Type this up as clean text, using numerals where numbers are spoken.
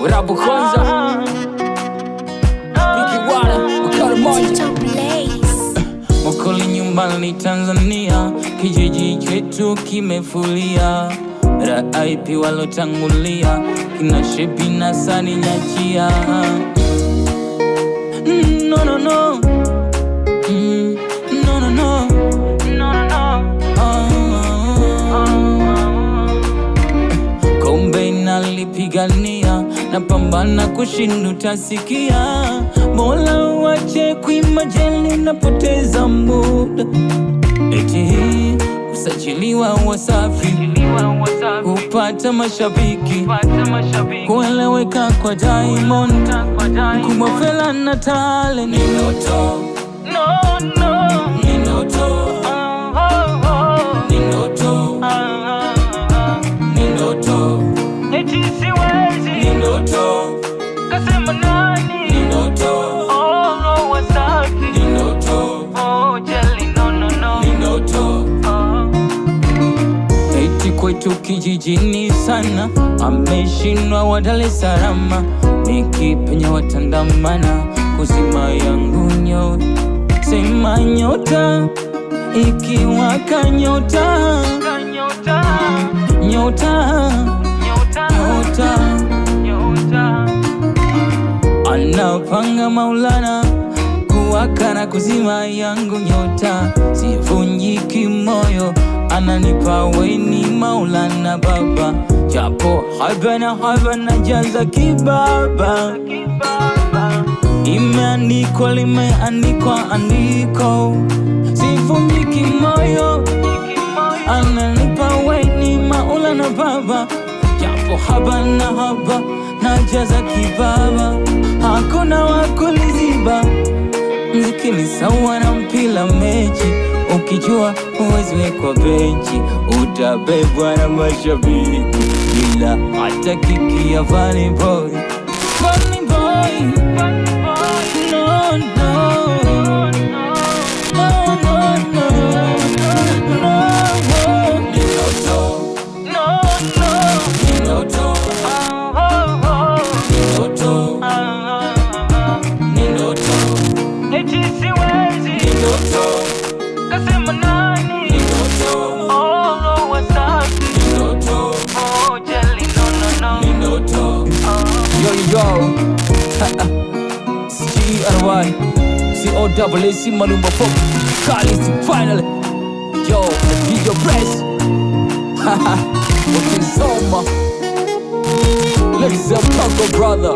Werabu kwanza Biki Wada Makara moja Wakoli nyumbani Tanzania, kijiji chetu kimefulia. Raipi walotangulia, kina Shebi na Sani Nyachia. No no no, no no no, no no. Kombe nalipigania, napambana kushinda utasikia. Mola wache kuimajeli, napoteza muda. Eti kusajiliwa Wasafi, kupata mashabiki, kueleweka kwa Diamond, kumwafela na Tale. Ni ndoto, no no, ni ndoto, ni ndoto, ni ndoto, eti siwezi, ni ndoto, kasema nani, ni ndoto, oh Wasafi, ni ndoto, oh Jelly, no no no, ni ndoto. Eti kwetu kijijini sana, ameshindwa wa Dar es Salaam. Nikipenya watandamana, kuzima yangu nyota. Sema nyota, ikiwaka nyota, nyota, nyota. Anapanga Maulana, kuwaka na kuzima yangu nyota. Sivunjiki moyo, ananipa weni Maulana Baba. Japo haba na jaza kibaba. Imeandikwa limeandikwa andiko. Sivunjiki moyo, ananipa weni Maulana Baba. Japo haba na jaza kibaba. Hakuna wakuliziba. Mziki ni sawa na mpila mechi. Ukijua huwezi wekwa benchi, utabebwa na mashabiki bila hata kiki ya Funny Boy. Funny Boy, no no, no no no, no. Ni ndoto, no no, ni ndoto, ni ndoto, ni ndoto, eti siwezi, ni ndoto, kasema nani, ni ndoto, oh Wasafi, ni ndoto, oh Jelly, no no no, ni ndoto. Yo CRY COAAC Malumba Pop Khalid finally. Yo, the video press. Haha, looking soma. Let's go brother.